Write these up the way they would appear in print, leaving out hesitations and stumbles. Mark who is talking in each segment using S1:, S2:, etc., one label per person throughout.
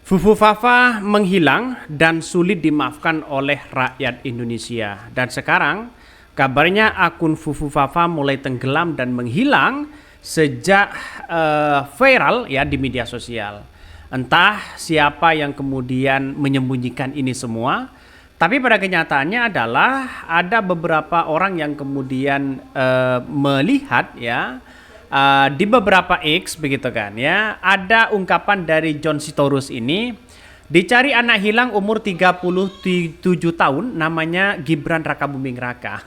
S1: Fufu Fafa menghilang dan sulit dimaafkan oleh rakyat Indonesia. Dan sekarang kabarnya akun Fufu Fafa mulai tenggelam dan menghilang sejak viral ya di media sosial. Entah siapa yang kemudian menyembunyikan ini semua, tapi pada kenyataannya adalah ada beberapa orang yang kemudian melihat ya di beberapa X begitu kan ya, ada ungkapan dari John Sitorus ini, dicari anak hilang umur 37 tahun namanya Gibran Rakabuming Raka.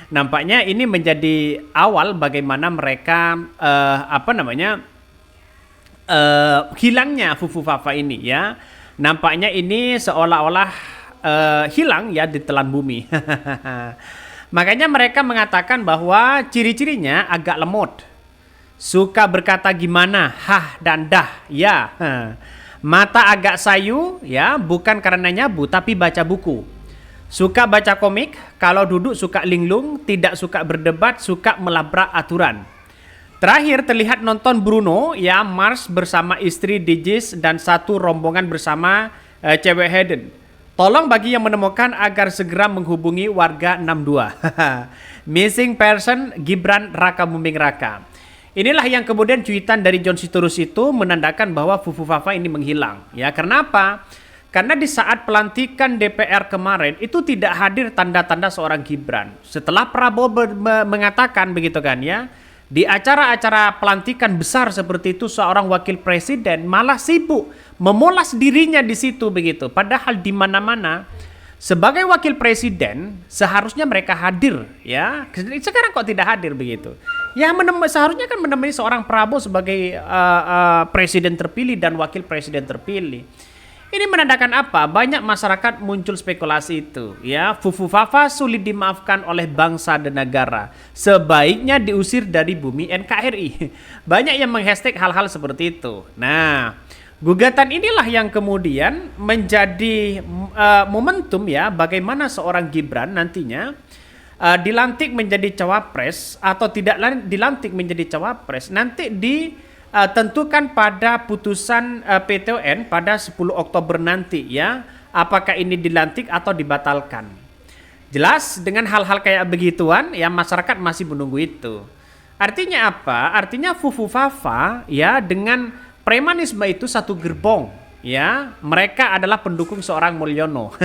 S1: Nampaknya ini menjadi awal bagaimana mereka hilangnya Fufu Fafa ini ya. Nampaknya ini seolah-olah hilang ya di telan bumi. Makanya mereka mengatakan bahwa ciri-cirinya agak lemot. Suka berkata gimana, hah dan dah, ya. Mata agak sayu, ya, bukan karena nyabu, tapi baca buku. Suka baca komik, kalau duduk suka linglung, tidak suka berdebat, suka melabrak aturan. Terakhir terlihat nonton Bruno, ya, Mars bersama istri Digis dan satu rombongan bersama cewek Hayden. Tolong bagi yang menemukan agar segera menghubungi warga 62. Missing person Gibran Rakabuming Raka. Inilah yang kemudian cuitan dari John Sitorus itu menandakan bahwa Fufu Fafa ini menghilang. Ya, kenapa? Karena di saat pelantikan DPR kemarin itu tidak hadir tanda-tanda seorang Gibran. Setelah Prabowo mengatakan begitu kan ya, di acara-acara pelantikan besar seperti itu seorang wakil presiden malah sibuk memolas dirinya di situ begitu. Padahal di mana-mana sebagai wakil presiden seharusnya mereka hadir ya. Sekarang kok tidak hadir begitu? Ya seharusnya kan menemani seorang Prabowo sebagai presiden terpilih dan wakil presiden terpilih. Ini menandakan apa? Banyak masyarakat muncul spekulasi itu. Ya, Fufu Fafa sulit dimaafkan oleh bangsa dan negara. Sebaiknya diusir dari bumi NKRI. Banyak yang menghashtag hal-hal seperti itu. Nah, gugatan inilah yang kemudian menjadi momentum ya bagaimana seorang Gibran nantinya dilantik menjadi cawapres atau tidak dilantik menjadi cawapres nanti ditentukan pada putusan PT UN pada 10 Oktober nanti ya, apakah ini dilantik atau dibatalkan. Jelas dengan hal-hal kayak begituan ya masyarakat masih menunggu itu. Artinya apa? Artinya Fufu Fafa ya dengan premanisme itu satu gerbong ya, mereka adalah pendukung seorang Mulyono.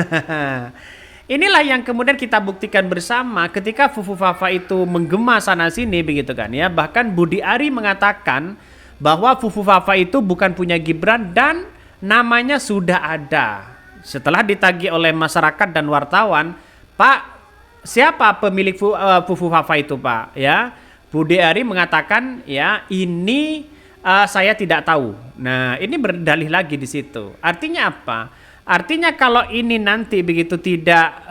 S1: Inilah yang kemudian kita buktikan bersama ketika Fufu Fafa itu menggema sana sini begitu kan ya. Bahkan Budi Ari mengatakan bahwa Fufu Fafa itu bukan punya Gibran dan namanya sudah ada. Setelah ditagih oleh masyarakat dan wartawan, Pak, siapa pemilik Fufu Fafa itu Pak? Ya, Budi Ari mengatakan ya ini saya tidak tahu. Nah ini berdalih lagi di situ. Artinya apa? Artinya kalau ini nanti begitu tidak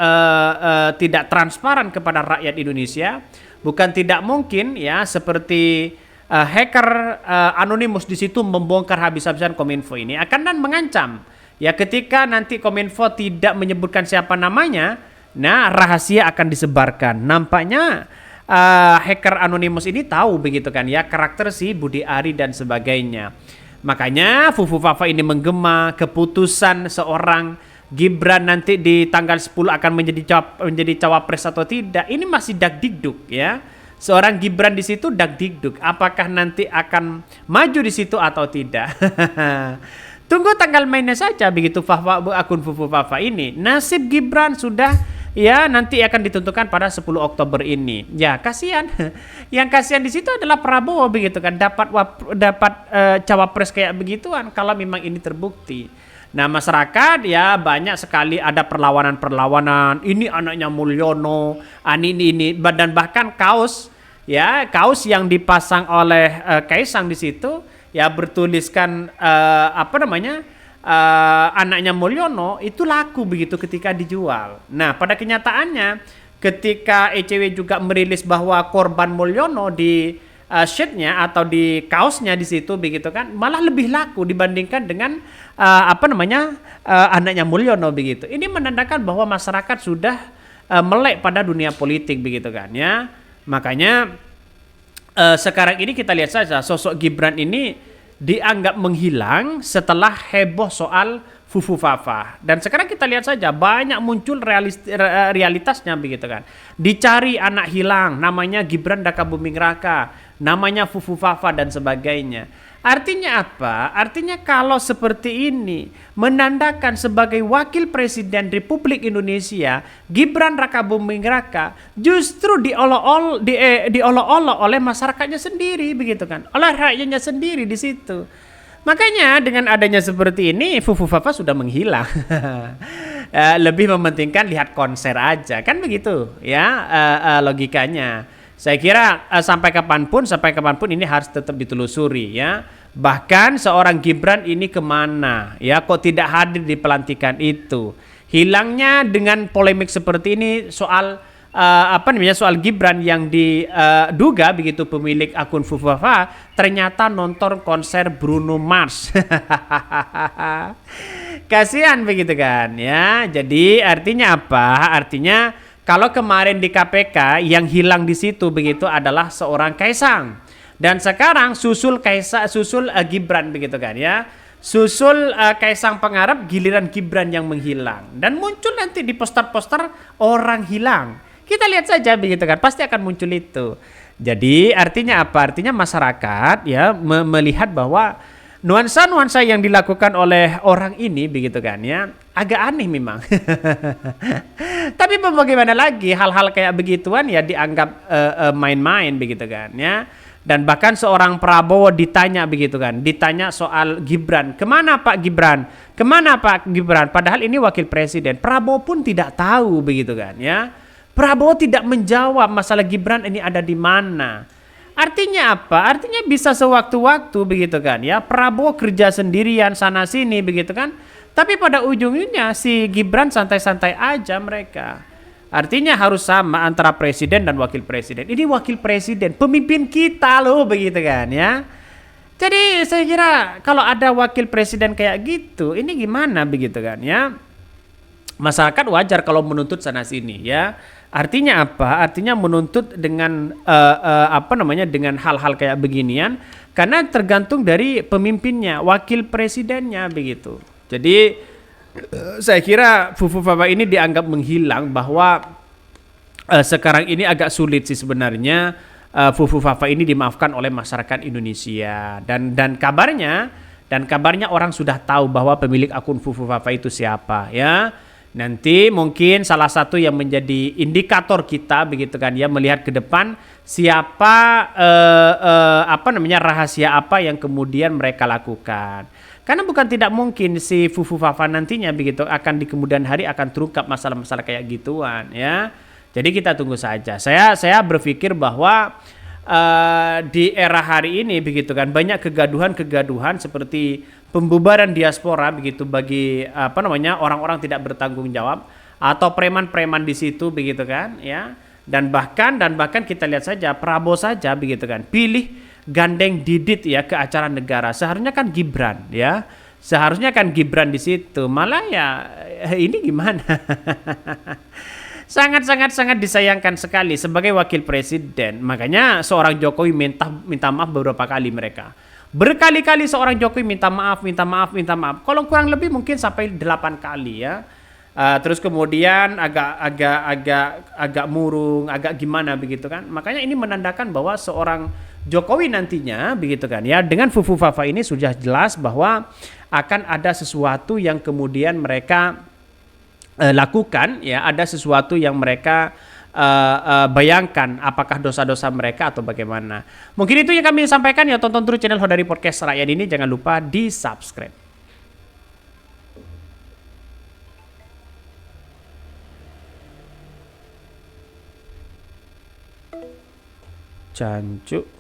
S1: transparan kepada rakyat Indonesia, bukan tidak mungkin ya seperti hacker anonimus di situ membongkar habis-habisan Kominfo ini akan dan mengancam ya ketika nanti Kominfo tidak menyebutkan siapa namanya, nah rahasia akan disebarkan. Nampaknya hacker anonimus ini tahu begitu kan ya karakter si Budi Ari dan sebagainya. Makanya Fufu Fafa ini menggema keputusan seorang Gibran nanti di tanggal 10 akan menjadi cawapres atau tidak. Ini masih dagdikduk ya. Seorang Gibran di situ dagdikduk. Apakah nanti akan maju di situ atau tidak? Tunggu tanggal mainnya saja begitu akun Fufu Fafa ini. Nasib Gibran sudah ya nanti akan ditentukan pada 10 Oktober ini. Ya kasihan. Yang kasihan di situ adalah Prabowo begitu kan dapat cawapres kayak begituan kalau memang ini terbukti. Nah masyarakat ya banyak sekali ada perlawanan. Ini anaknya Mulyono, ini dan bahkan kaos yang dipasang oleh Kaisang di situ ya bertuliskan anaknya Mulyono itu laku begitu ketika dijual. Nah pada kenyataannya ketika ECW juga merilis bahwa korban Mulyono di shirtnya atau di kaosnya di situ begitu kan malah lebih laku dibandingkan dengan anaknya Mulyono begitu. Ini menandakan bahwa masyarakat sudah melek pada dunia politik begitu kan ya. Makanya sekarang ini kita lihat saja sosok Gibran ini dianggap menghilang setelah heboh soal Fufu Fafa. Dan sekarang kita lihat saja banyak muncul realitasnya begitu kan. Dicari anak hilang, namanya Gibran Rakabuming Raka, namanya Fufu Fafa dan sebagainya. Artinya apa? Artinya kalau seperti ini menandakan sebagai wakil presiden Republik Indonesia Gibran Rakabuming Raka justru diolok-olok oleh masyarakatnya sendiri begitu kan, oleh rakyatnya sendiri di situ. Makanya dengan adanya seperti ini Fufu Fafa sudah menghilang. Lebih mementingkan lihat konser aja kan begitu ya, logikanya. Saya kira sampai kapanpun ini harus tetap ditelusuri ya. Bahkan seorang Gibran ini kemana ya, kok tidak hadir di pelantikan itu. Hilangnya dengan polemik seperti ini soal soal Gibran yang diduga begitu pemilik akun Fufu Fafa ternyata nonton konser Bruno Mars. Kasihan begitu kan ya. Jadi artinya apa? Artinya kalau kemarin di KPK yang hilang di situ begitu adalah seorang Kaisang, dan sekarang susul Gibran begitu kan ya. Susul Kaisang Pangarep, giliran Gibran yang menghilang, dan muncul nanti di poster-poster orang hilang. Kita lihat saja begitu kan, pasti akan muncul itu. Jadi artinya apa? Artinya masyarakat ya melihat bahwa nuansa-nuansa yang dilakukan oleh orang ini begitu kan ya, agak aneh memang. Tapi bagaimana lagi, hal-hal kayak begituan ya dianggap main-main begitu kan ya. Dan bahkan seorang Prabowo ditanya begitu kan, ditanya soal Gibran, kemana Pak Gibran? Kemana Pak Gibran? Padahal ini wakil presiden. Prabowo pun tidak tahu begitu kan ya. Prabowo tidak menjawab masalah Gibran ini ada di mana. Artinya apa? Artinya bisa sewaktu-waktu begitu kan ya. Prabowo kerja sendirian sana sini begitu kan. Tapi pada ujungnya si Gibran santai-santai aja mereka. Artinya harus sama antara presiden dan wakil presiden. Ini wakil presiden, pemimpin kita loh begitu kan ya. Jadi saya kira kalau ada wakil presiden kayak gitu, ini gimana begitu kan ya. Masyarakat wajar kalau menuntut sana sini ya. Artinya apa? Artinya menuntut dengan dengan hal-hal kayak beginian karena tergantung dari pemimpinnya, wakil presidennya begitu. Jadi saya kira Fufu Fafa ini dianggap menghilang, bahwa sekarang ini agak sulit sih sebenarnya Fufu Fafa ini dimaafkan oleh masyarakat Indonesia, dan kabarnya orang sudah tahu bahwa pemilik akun Fufu Fafa itu siapa ya. Nanti mungkin salah satu yang menjadi indikator kita begitu kan ya, melihat ke depan siapa rahasia apa yang kemudian mereka lakukan. Karena bukan tidak mungkin si Fufu Fafa nantinya begitu akan di kemudian hari akan terungkap masalah-masalah kayak gituan ya. Jadi kita tunggu saja. Saya berpikir bahwa di era hari ini begitu kan banyak kegaduhan seperti pembubaran diaspora begitu bagi orang-orang tidak bertanggung jawab atau preman-preman di situ begitu kan ya. Dan bahkan kita lihat saja Prabowo saja begitu kan pilih gandeng Didit ya ke acara negara. Seharusnya kan Gibran ya. Seharusnya kan Gibran di situ. Malah ya ini gimana? Sangat disayangkan sekali sebagai wakil presiden. Makanya seorang Jokowi minta maaf beberapa kali mereka. Berkali-kali seorang Jokowi minta maaf. Kalau kurang lebih mungkin sampai 8 kali ya. Terus kemudian agak murung, agak gimana begitu kan. Makanya ini menandakan bahwa seorang Jokowi nantinya begitu kan ya, dengan Fufu Fafa ini sudah jelas bahwa akan ada sesuatu yang kemudian mereka lakukan ya, ada sesuatu yang mereka bayangkan apakah dosa-dosa mereka atau bagaimana. Mungkin itu yang kami sampaikan ya. Tonton terus channel Hodari Podcast Rakyat ini, jangan lupa di subscribe. Cancuk.